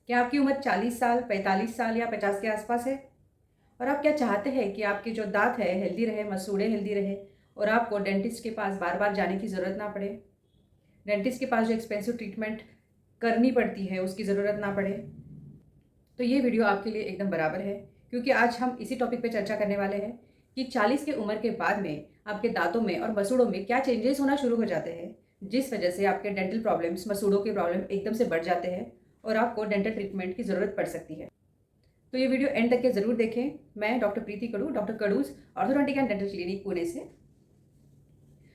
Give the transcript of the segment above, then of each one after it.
क्या आपकी उम्र 40 साल, 45 साल या 50 के आसपास है? और आप क्या चाहते हैं कि आपके जो दाँत है हेल्दी रहे, मसूड़े हेल्दी रहे और आपको डेंटिस्ट के पास बार-बार जाने की ज़रूरत ना पड़े? डेंटिस्ट के पास जो एक्सपेंसिव ट्रीटमेंट करनी पड़ती है उसकी ज़रूरत ना पड़े? तो ये वीडियो आपके लिए एकदम बराबर है, क्योंकि आज हम इसी टॉपिक पे चर्चा करने वाले हैं कि 40 की उम्र के बाद में आपके दाँतों में और मसूड़ों में क्या चेंजेस होना शुरू हो जाते हैं, जिस वजह से आपके डेंटल प्रॉब्लम्स, मसूड़ों के प्रॉब्लम एकदम से बढ़ जाते हैं और आपको डेंटल ट्रीटमेंट की ज़रूरत पड़ सकती है। तो ये वीडियो एंड तक के ज़रूर देखें। मैं doctor Preeti Kadu, doctor Kadu's orthodontic and dental clinic Pune से।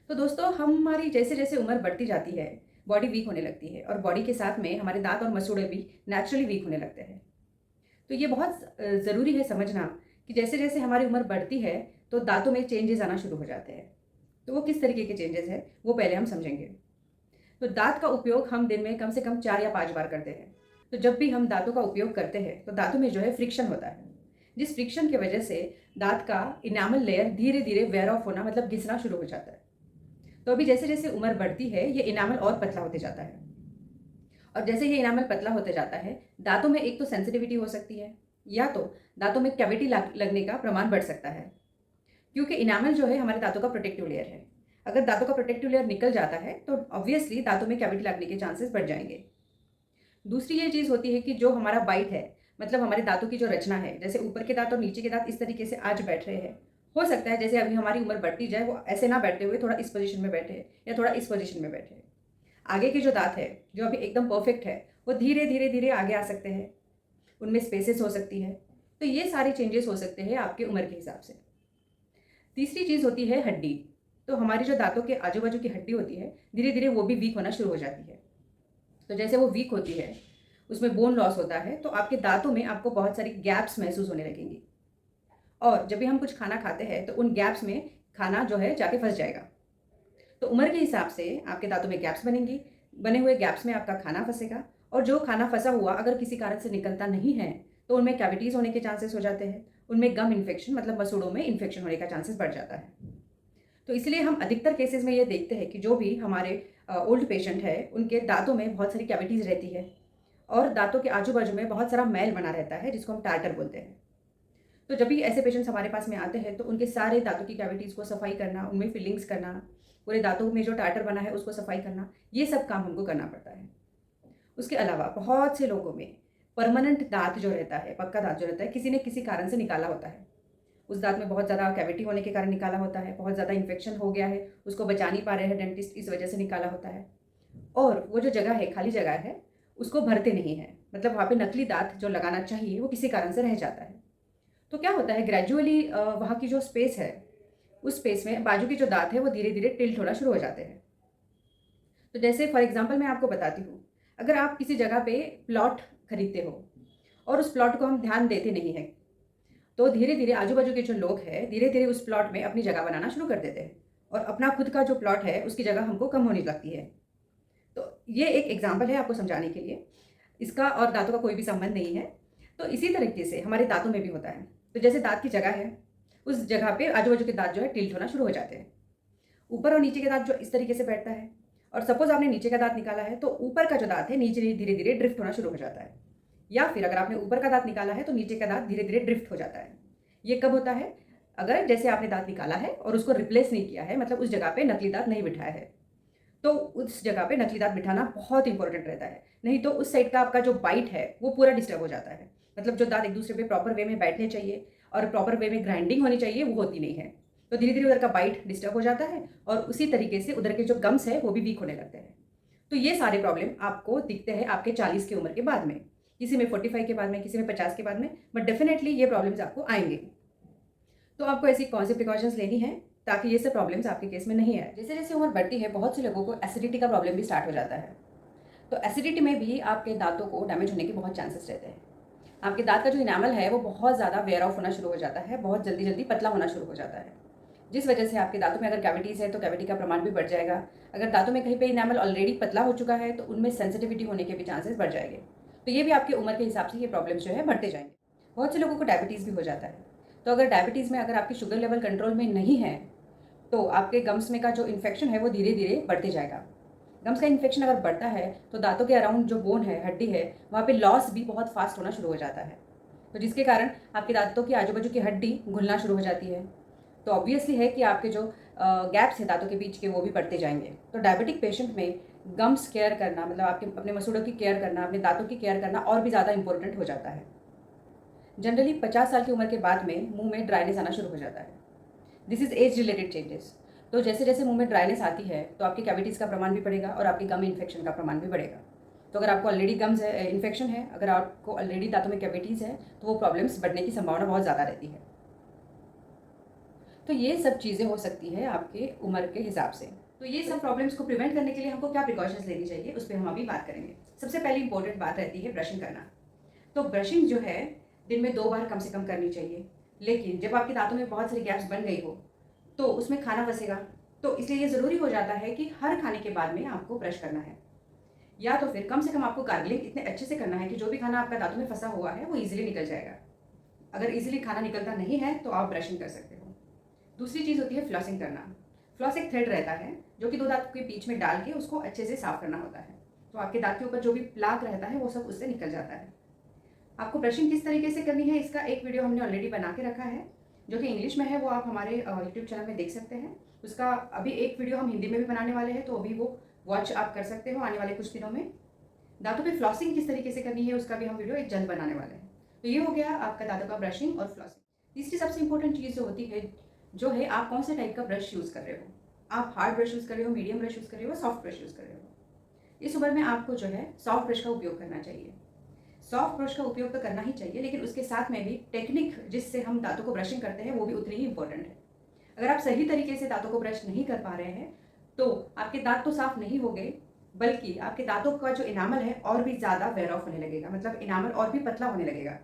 तो दोस्तों, हमारी जैसे-जैसे उम्र बढ़ती जाती है, बॉडी वीक होने लगती है और बॉडी के साथ में हमारे दाँत और मसूड़े भी नेचुरली वीक होने लगते हैं। तो ये बहुत ज़रूरी है समझना कि जैसे-जैसे हमारी उम्र बढ़ती है, तो दाँतों में चेंजेज़ आना शुरू हो जाते हैं। तो वो किस तरीके के चेंजेज़ हैं, वो पहले हम समझेंगे। तो दाँत का उपयोग हम दिन में कम से कम 4 या 5 बार करते हैं। तो जब भी हम दाँतों का उपयोग करते हैं, तो दाँतों में जो है फ्रिक्शन होता है। जिस फ्रिक्शन की वजह से दाँत का इनामल लेयर धीरे-धीरे वेयर ऑफ होना मतलब घिसना शुरू हो जाता है। तो अभी जैसे-जैसे उम्र बढ़ती है, ये इनामल और पतला होते जाता है। और जैसे ये इनामल पतला होते जाता है, दाँतों में एक तो सेंसिटिविटी हो सकती है, या तो दाँतों में कैविटी लगने का प्रमाण बढ़ सकता है। क्योंकि इनामल जो है हमारे दाँतों का प्रोटेक्टिव लेयर है। अगर दाँतों का प्रोटेक्टिव लेयर निकल जाता है, तो ऑब्वियसली दाँतों में कैविटी लगने के चांसेस बढ़ जाएँगे। दूसरी ये चीज़ होती है कि जो हमारा बाइट है, मतलब हमारे दाँतों की जो रचना है, जैसे ऊपर के दाँत और नीचे के दाँत इस तरीके से आज बैठ रहे हैं। हो सकता है जैसे अभी हमारी उम्र बढ़ती जाए, वो ऐसे ना बैठते हुए थोड़ा इस पोज़ीशन में बैठे या थोड़ा इस पोज़ीशन में बैठे। आगे के जो दाँत है, जो अभी एकदम परफेक्ट है, वो धीरे-धीरे आगे आ सकते हैं। उनमें स्पेसेस हो सकती है। तो ये सारे चेंजेस हो सकते हैं आपकी उम्र के हिसाब से। तीसरी चीज़ होती है हड्डी। तो हमारी जो दाँतों के आजू-बाजू की हड्डी होती है, धीरे-धीरे वो भी वीक होना शुरू हो जाती है। तो जैसे वो वीक होती है, उसमें बोन लॉस होता है, तो आपके दाँतों में आपको बहुत सारी गैप्स महसूस होने लगेंगी। और जब भी हम कुछ खाना खाते हैं, तो उन गैप्स में खाना जो है जाके फँस जाएगा। तो उम्र के हिसाब से आपके दाँतों में गैप्स बनेंगी, बने हुए गैप्स में आपका खाना फँसेगा और जो खाना फँसा हुआ अगर किसी कारण से निकलता नहीं है, तो उनमें कैविटीज़ होने के चांसेस हो जाते हैं। उनमें गम इन्फेक्शन मतलब मसूड़ों में इन्फेक्शन होने का चांसेस बढ़ जाता है। तो इसलिए हम अधिकतर केसेज़ में ये देखते हैं कि जो भी हमारे ओल्ड पेशेंट है, उनके दाँतों में बहुत सारी कैविटीज़ रहती है और दाँतों के आजू-बाजू में बहुत सारा मैल बना रहता है, जिसको हम टार्टर बोलते हैं। तो जब भी ऐसे पेशेंट्स हमारे पास में आते हैं, तो उनके सारे दाँतों की कैविटीज़ को सफाई करना, उनमें फिलिंग्स करना, पूरे दाँतों में जो टार्टर बना है उसको सफाई करना, ये सब काम हमको करना पड़ता है। उसके अलावा बहुत से लोगों में परमानेंट दाँत जो रहता है, पक्का दाँत जो रहता है, किसी न किसी कारण से निकाला होता है। उस दाँत में बहुत ज़्यादा कैविटी होने के कारण निकाला होता है, बहुत ज़्यादा इन्फेक्शन हो गया है, उसको बचा नहीं पा रहे हैं डेंटिस्ट, इस वजह से निकाला होता है। और वो जो जगह है, खाली जगह है, उसको भरते नहीं हैं। मतलब वहाँ पे नकली दाँत जो लगाना चाहिए, वो किसी कारण से रह जाता है। तो क्या होता है ग्रेजुअली वहाँ की जो स्पेस है, उस स्पेस में बाजू के जो दाँत है वो धीरे-धीरे टिल्ट होना शुरू हो जाते हैं। तो जैसे फॉर एग्ज़ाम्पल मैं आपको बताती हूँ, अगर आप किसी जगह पे प्लॉट खरीदते हो और उस प्लॉट को हम ध्यान देते नहीं हैं, तो धीरे-धीरे आजू-बाजू के जो लोग हैं, धीरे-धीरे उस प्लॉट में अपनी जगह बनाना शुरू कर देते हैं और अपना खुद का जो प्लॉट है, उसकी जगह हमको कम होने लगती है। तो ये एक एग्ज़ाम्पल है आपको समझाने के लिए। इसका और दाँतों का कोई भी संबंध नहीं है। तो इसी तरीके से हमारे दाँतों में भी होता है। तो जैसे दाँत की जगह है, उस जगह पे आजू-बाजू के दाँत जो है टिल्ट होना शुरू हो जाते हैं। ऊपर और नीचे के दाँत जो इस तरीके से बैठता है और सपोज़ आपने नीचे का दाँत निकाला है, तो ऊपर का जो दाँत है नीचे धीरे-धीरे ड्रिफ्ट होना शुरू हो जाता है। या फिर अगर आपने ऊपर का दाँत निकाला है, तो नीचे का दाँत धीरे-धीरे ड्रिफ्ट हो जाता है। ये कब होता है? अगर जैसे आपने दाँत निकाला है और उसको रिप्लेस नहीं किया है, मतलब उस जगह पे नकली दाँत नहीं बिठाया है। तो उस जगह पे नकली दाँत बिठाना बहुत इंपॉर्टेंट रहता है। नहीं तो उस साइड का आपका जो बाइट है, वो पूरा डिस्टर्ब हो जाता है। मतलब जो दाँत एक-दूसरे पे प्रॉपर वे में बैठने चाहिए और प्रॉपर वे में ग्राइंडिंग होनी चाहिए, वो होती नहीं है। तो धीरे-धीरे उधर का बाइट डिस्टर्ब हो जाता है और उसी तरीके से उधर के जो गम्स हैं, वो भी वीक होने लगते हैं। तो ये सारे प्रॉब्लम आपको दिखते हैं आपके 40 की उम्र के बाद में। किसी में 45 के बाद में, किसी में 50 के बाद में, बट डेफ़िनेटली ये प्रॉब्लम्स आपको आएँगे। तो आपको ऐसी कौन सी प्रिकॉशंस लेनी है ताकि ये सब प्रॉब्लम्स आपके केस में नहीं आए। जैसे-जैसे उम्र बढ़ती है, बहुत से लोगों को एसिडिटी का प्रॉब्लम भी स्टार्ट हो जाता है। तो एसिडिटी में भी आपके दाँतों को डैमेज होने के बहुत चांसेस रहते हैं। आपके दाँत का जो इनामल है, वो बहुत ज़्यादा वेयर ऑफ होना शुरू हो जाता है, बहुत जल्दी-जल्दी पतला होना शुरू हो जाता है। जिस वजह से आपके दाँतों में अगर कैविटीज़ है, तो कैविटी का प्रमाण भी बढ़ जाएगा। अगर दाँतों में कहीं पे इनामल ऑलरेडी पतला हो चुका है, तो उनमें सेंसिटिविटी होने के भी चांसेस बढ़ जाएँगे। तो ये भी आपकी उम्र के हिसाब से ये प्रॉब्लम्स जो है बढ़ते जाएँगे। बहुत से लोगों को डायबिटीज़ भी हो जाता है। तो अगर डायबिटीज़ में अगर आपकी शुगर लेवल कंट्रोल में नहीं है, तो आपके गम्स में का जो इन्फेक्शन है वो धीरे-धीरे बढ़ते जाएगा। गम्स का इन्फेक्शन अगर बढ़ता है तो दांतों के अराउंड जो बोन है, हड्डी है, वहाँ पे लॉस भी बहुत फास्ट होना शुरू हो जाता है, तो जिसके कारण आपके दांतों की आजू बाजू की हड्डी घुलना शुरू हो जाती है। तो ऑब्वियसली है कि आपके जो गैप्स हैं दांतों के बीच के, वो भी बढ़ते जाएंगे। तो डायबिटिक पेशेंट में गम्स केयर करना, मतलब आपके अपने मसूड़ों की केयर करना, अपने दांतों की केयर करना और भी ज़्यादा इंपॉर्टेंट हो जाता है। जनरली 50 साल की उम्र के बाद में मुंह में ड्राइनेस आना शुरू हो जाता है। This is age related changes. तो जैसे जैसे मुंह में ड्राइनेस आती है तो आपकी कैविटीज़ का प्रमाण भी बढ़ेगा और आपकी गम इन्फेक्शन का प्रमाण भी बढ़ेगा। तो अगर आपको ऑलरेडी गम्स है, इन्फेक्शन है, अगर आपको ऑलरेडी दांतों में कैविटीज़ है, तो वो प्रॉब्लम्स बढ़ने की संभावना बहुत ज़्यादा रहती है। तो ये सब चीज़ें हो सकती है आपके उम्र के हिसाब से। तो ये सब प्रॉब्लम्स को प्रिवेंट करने के लिए हमको क्या प्रिकॉशंस लेनी चाहिए, उस पर हम अभी बात करेंगे। सबसे पहली इंपॉर्टेंट बात रहती है ब्रशिंग करना। तो ब्रशिंग जो है दिन में 2 बार कम से कम करनी चाहिए। लेकिन जब आपके दांतों में बहुत सारी गैप्स बन गई हो तो उसमें खाना फंसेगा, तो इसलिए ये ज़रूरी हो जाता है कि हर खाने के बाद में आपको ब्रश करना है, या तो फिर कम से कम आपको गार्गलिंग इतने अच्छे से करना है कि जो भी खाना आपका दांतों में फंसा हुआ है वो ईजिली निकल जाएगा। अगर ईजिली खाना निकलता नहीं है तो आप ब्रशिंग कर सकते हो। दूसरी चीज़ होती है फ्लॉसिंग करना। फ्लॉस एक थ्रेड रहता है जो कि 2 दांत के बीच में डाल के उसको अच्छे से साफ करना होता है, तो आपके दांत के ऊपर जो भी प्लाक रहता है वो सब उससे निकल जाता है। आपको ब्रशिंग किस तरीके से करनी है इसका एक वीडियो हमने ऑलरेडी बना के रखा है, जो कि इंग्लिश में है, वो आप हमारे यूट्यूब चैनल में देख सकते हैं। उसका अभी एक वीडियो हम हिंदी में भी बनाने वाले हैं, तो अभी वो वॉच आप कर सकते हो आने वाले कुछ दिनों में। दांतों पे फ्लॉसिंग किस तरीके से करनी है उसका भी हम वीडियो एक जल्द बनाने वाले हैं। तो ये हो गया आपका दांतों का ब्रशिंग और फ्लॉसिंग। तीसरी सबसे इंपॉर्टेंट चीज़ जो होती है, जो है आप कौन से टाइप का ब्रश यूज़ कर रहे हो। आप हार्ड ब्रश यूज़ कर रहे हो, मीडियम ब्रश यूज़ कर रहे हो, सॉफ्ट ब्रश यूज़ कर रहे हो। इस उम्र में आपको जो है सॉफ्ट ब्रश का उपयोग करना चाहिए। सॉफ्ट ब्रश का उपयोग तो करना ही चाहिए, लेकिन उसके साथ में भी टेक्निक जिससे हम दांतों को ब्रशिंग करते हैं वो भी उतनी ही इंपॉर्टेंट है। अगर आप सही तरीके से दांतों को ब्रश नहीं कर पा रहे हैं तो आपके दांत तो साफ नहीं हो गए, बल्कि आपके दांतों का जो इनामल है और भी ज़्यादा वेयर ऑफ होने लगेगा, मतलब इनामल और भी पतला होने लगेगा।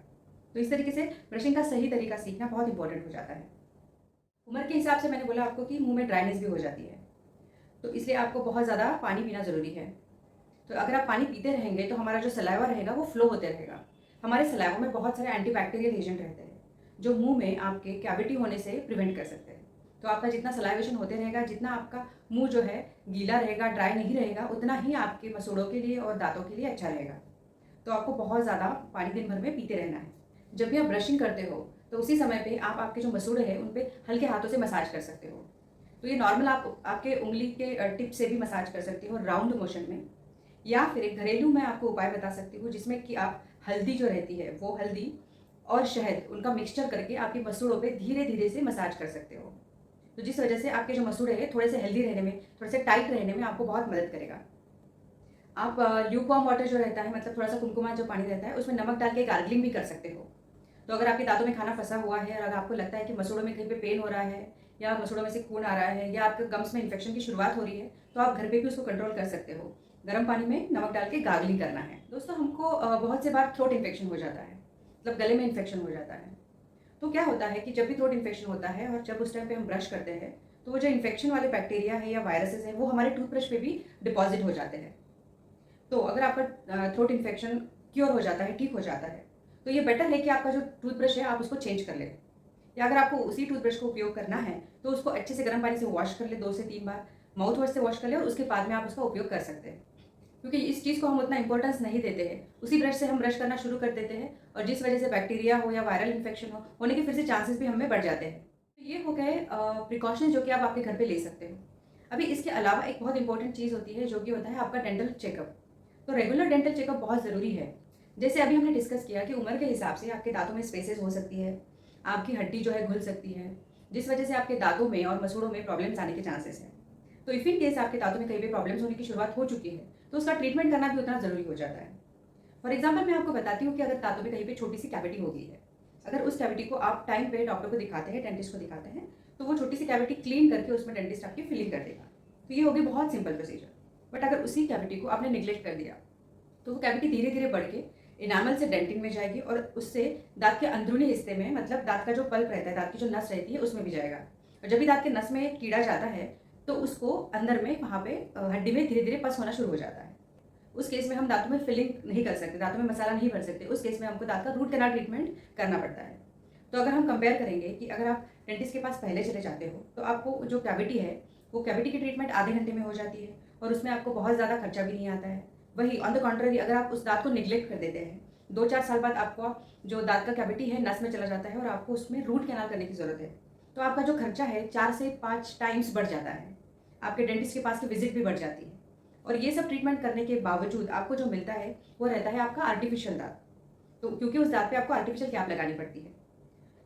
तो इस तरीके से ब्रशिंग का सही तरीका सीखना बहुत इंपॉर्टेंट हो जाता है। उम्र के हिसाब से मैंने बोला आपको कि मुंह में ड्राइनेस भी हो जाती है, तो इसलिए आपको बहुत ज़्यादा पानी पीना ज़रूरी है। तो अगर आप पानी पीते रहेंगे तो हमारा जो सलाइवा रहेगा वो फ्लो होते रहेगा। हमारे सलाइवा में बहुत सारे एंटीबैक्टीरियल एजेंट रहते हैं जो मुंह में आपके कैविटी होने से प्रिवेंट कर सकते हैं। तो आपका जितना सलाइवेशन होते रहेगा, जितना आपका मुंह जो है गीला रहेगा, ड्राई नहीं रहेगा, उतना ही आपके मसूड़ों के लिए और दांतों के लिए अच्छा रहेगा। तो आपको बहुत ज़्यादा पानी दिन भर में पीते रहना है। जब भी आप ब्रशिंग करते हो तो उसी समय पे आप आपके जो मसूड़े हैं उन पर हल्के हाथों से मसाज कर सकते हो। तो ये नॉर्मल आप आपके उंगली के टिप से भी मसाज कर सकते हो राउंड मोशन में, या फिर एक घरेलू मैं आपको उपाय बता सकती हूँ जिसमें कि आप हल्दी जो रहती है वो हल्दी और शहद उनका मिक्सचर करके आपकी मसूड़ों पे धीरे धीरे से मसाज कर सकते हो। तो जिस वजह से आपके जो मसूड़े हैं थोड़े से हेल्दी रहने में, थोड़े से टाइट रहने में आपको बहुत मदद करेगा। आप ल्यूकवार्म वाटर जो रहता है, मतलब थोड़ा सा कुमकुमा जो पानी रहता है, उसमें नमक डाल के गार्गलिंग भी कर सकते हो। तो अगर आपके दांतों में खाना फंसा हुआ है और अगर आपको लगता है कि मसूड़ों में कहीं पे पेन हो रहा है या मसूड़ों में से खून आ रहा है या आपके गम्स में इन्फेक्शन की शुरुआत हो रही है, तो आप घर पे भी उसको कंट्रोल कर सकते हो। गर्म पानी में नमक डाल के गार्गलिंग करना है। दोस्तों, हमको बहुत से बार थ्रोट इन्फेक्शन हो जाता है, मतलब गले में इन्फेक्शन हो जाता है। तो क्या होता है कि जब भी थ्रोट इन्फेक्शन होता है और जब उस टाइम पे हम ब्रश करते हैं तो वो जो इन्फेक्शन वाले बैक्टीरिया है या वायरसेस है वो हमारे टूथब्रश पे भी डिपॉजिट हो जाते हैं। तो अगर आपका थ्रोट इन्फेक्शन क्योर हो जाता है, ठीक हो जाता है, तो ये बेटर है कि आपका जो टूथब्रश है आप उसको चेंज कर लें। या अगर आपको उसी टूथब्रश को उपयोग करना है तो उसको अच्छे से गर्म पानी से वॉश कर ले, 2 से 3 बार माउथ वॉश से वॉश कर ले और उसके बाद में आप उसका उपयोग कर सकते हैं। क्योंकि इस चीज़ को हम उतना इंपॉर्टेंस नहीं देते हैं, उसी ब्रश से हम ब्रश करना शुरू कर देते हैं और जिस वजह से बैक्टीरिया हो या वायरल इन्फेक्शन हो होने के फिर से चांसेस भी हमें बढ़ जाते हैं। तो ये हो गए प्रिकॉशन जो कि आप आपके घर पे ले सकते हो। अभी इसके अलावा एक बहुत इंपॉर्टेंट चीज़ होती है जो कि होता है आपका डेंटल चेकअप। तो रेगुलर डेंटल चेकअप बहुत ज़रूरी है। जैसे अभी हमने डिस्कस किया कि उम्र के हिसाब से आपके दांतों में स्पेसेस हो सकती है, आपकी हड्डी जो है घुल सकती है, जिस वजह से आपके दांतों में और मसूड़ों में प्रॉब्लम्स आने के चांसेस हैं। तो इफ़ इन केस आपके दांतों में कहीं भी प्रॉब्लम्स होने की शुरुआत हो चुकी है तो उसका ट्रीटमेंट करना भी उतना ज़रूरी हो जाता है। फॉर एग्जाम्पल मैं आपको बताती हूँ कि अगर दांतों में कहीं पे छोटी सी कैविटी हो गई है, अगर उस कैविटी को आप टाइम पे डॉक्टर को दिखाते हैं, डेंटिस्ट को दिखाते हैं, तो वो छोटी सी कैविटी क्लीन करके उसमें डेंटिस्ट आपकी फिलिंग कर देगा। तो ये होगी बहुत सिंपल प्रोसीजर। बट अगर उसी कैविटी को आपने निगलेक्ट कर दिया तो वो कैविटी धीरे धीरे बढ़ के इनामल से डेंटिन में जाएगी और उससे दांत के अंदरूनी हिस्से में, मतलब दांत का जो पल्प रहता है, दांत की जो नस रहती है, उसमें भी जाएगा। और जब भी दांत के नस में कीड़ा जाता है तो उसको अंदर में वहाँ पे हड्डी में धीरे धीरे पस होना शुरू हो जाता है। उस केस में हम दांतों में फिलिंग नहीं कर सकते, दांतों में मसाला नहीं भर सकते। उस केस में हमको दांत का रूट कैनाल ट्रीटमेंट करना पड़ता है। तो अगर हम कंपेयर करेंगे कि अगर आप डेंटिस्ट के पास पहले चले जाते हो तो आपको जो कैविटी है वो कैविटी की ट्रीटमेंट आधे घंटे में हो जाती है, और उसमें आपको बहुत ज़्यादा खर्चा भी नहीं आता है। वही ऑन द कॉन्ट्ररी अगर आप उस दाँत को निग्लेक्ट कर देते हैं, 2-4 साल बाद आपका जो दाँत का कैविटी है नस में चला जाता है और आपको उसमें रूट कैनाल करने की ज़रूरत है। तो आपका जो खर्चा है 4 से 5 टाइम्स बढ़ जाता है। आपके डेंटिस्ट के पास की विज़िट भी बढ़ जाती है। और ये सब ट्रीटमेंट करने के बावजूद आपको जो मिलता है वो रहता है आपका आर्टिफिशियल दाँत। तो क्योंकि उस दाँत पे आपको आर्टिफिशियल कैप लगानी पड़ती है।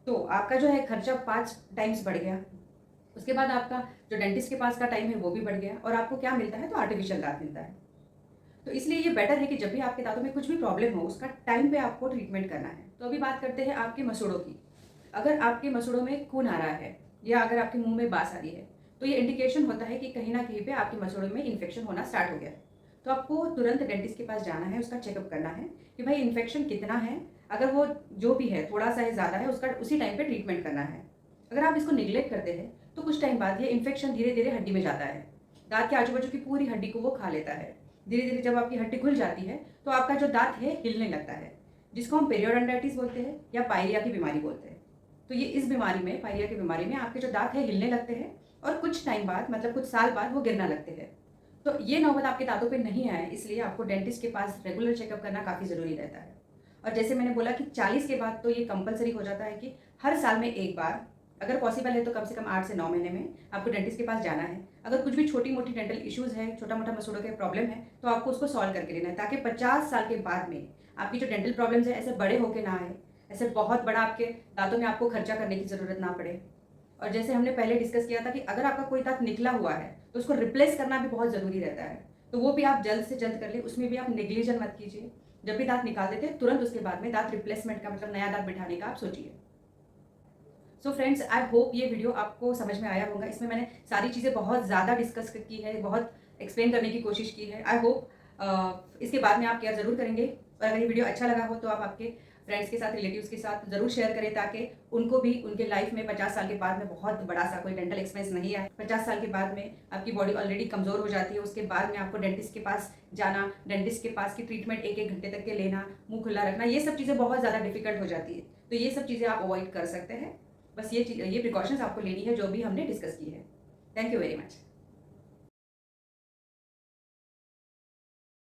तो आपका जो है खर्चा 5 टाइम्स बढ़ गया। उसके बाद आपका जो डेंटिस्ट के पास का टाइम है वो भी बढ़ गया और आपको क्या मिलता है तो आर्टिफिशियल दाँत मिलता है। तो इसलिए ये बेटर है कि जब भी आपके दाँतों में कुछ भी प्रॉब्लम हो उसका टाइम पे आपको ट्रीटमेंट करना है। तो अभी बात करते हैं आपके मसूड़ों की। अगर आपके मसूड़ों में खून आ रहा है या अगर आपके मुँह में बास आ रही है तो ये इंडिकेशन होता है कि कहीं न कहीं पे आपके मसूड़ों में इन्फेक्शन होना स्टार्ट हो गया है। तो आपको तुरंत डेंटिस्ट के पास जाना है, उसका चेकअप करना है कि भाई इन्फेक्शन कितना है। अगर वो जो भी है थोड़ा-सा है, ज़्यादा है, उसका उसी टाइम पे ट्रीटमेंट करना है। अगर आप इसको निग्लेक्ट करते हैं तो कुछ टाइम बाद ये इन्फेक्शन धीरे-धीरे हड्डी में जाता है। दाँत के आजू-बाजू की पूरी हड्डी को वो खा लेता है। धीरे-धीरे जब आपकी हड्डी खुल जाती है तो आपका जो दाँत है हिलने लगता है, जिसको हम पेरियोडोंटाइटिस बोलते हैं या पायरिया की बीमारी बोलते हैं। तो ये इस बीमारी में, पायरिया की बीमारी में आपके जो दाँत है हिलने लगते हैं और कुछ टाइम बाद मतलब कुछ साल बाद वो गिरना लगते हैं। तो ये नौबत आपके दाँतों पे नहीं आए इसलिए आपको डेंटिस्ट के पास रेगुलर चेकअप करना काफ़ी ज़रूरी रहता है। और जैसे मैंने बोला कि 40 के बाद तो ये कंपल्सरी हो जाता है कि हर साल में 1 बार, अगर पॉसिबल है तो कम से कम 8 से 9 महीने में आपको डेंटिस्ट के पास जाना है। अगर कुछ भी छोटी-मोटी डेंटल इश्यूज़ है, छोटा-मोटा मसूड़ों के प्रॉब्लम है, तो आपको उसको सॉल्व करके लेना है ताकि 50 साल के बाद में आपकी जो डेंटल प्रॉब्लम्स है ऐसे बड़े होके ना आए, ऐसे बहुत बड़ा आपके दाँतों में आपको खर्चा करने की ज़रूरत ना पड़े। और जैसे हमने पहले डिस्कस किया था कि अगर आपका कोई दाँत निकला हुआ है, तो उसको रिप्लेस करना भी बहुत ज़रूरी रहता है। तो वो भी आप जल्द से जल्द कर लें, उसमें भी आप नेग्लिजेंट मत कीजिए। जब भी दाँत निकाल देते हैं, तुरंत उसके बाद में दाँत रिप्लेसमेंट का मतलब नया दाँत बिठाने का आप सोचिए। सो फ्रेंड्स, आई होप ये वीडियो आपको समझ में आया होगा। इसमें मैंने सारी चीज़ें बहुत ज़्यादा डिस्कस की है, बहुत एक्सप्लेन करने की कोशिश की है। आई होप इसके बाद में आप केयर ज़रूर करेंगे और अगर ये वीडियो अच्छा लगा हो तो आप आपके फ्रेंड्स के साथ, रिलेटिव्स के साथ ज़रूर शेयर करें ताकि उनको भी उनके लाइफ में 50 साल के बाद में बहुत बड़ा सा कोई डेंटल एक्सपेंस नहीं आए। 50 साल के बाद में आपकी बॉडी ऑलरेडी कमज़ोर हो जाती है, उसके बाद में आपको डेंटिस्ट के पास जाना, डेंटिस्ट के पास की ट्रीटमेंट 1-1 घंटे तक के लेना, मुँह खुला रखना, ये सब चीज़ें बहुत ज़्यादा डिफ़िकल्ट हो जाती है। तो ये सब चीज़ें आप अवॉइड कर सकते हैं। बस ये प्रिकॉशंस आपको लेनी है जो भी हमने डिस्कस की है। Thank you very much.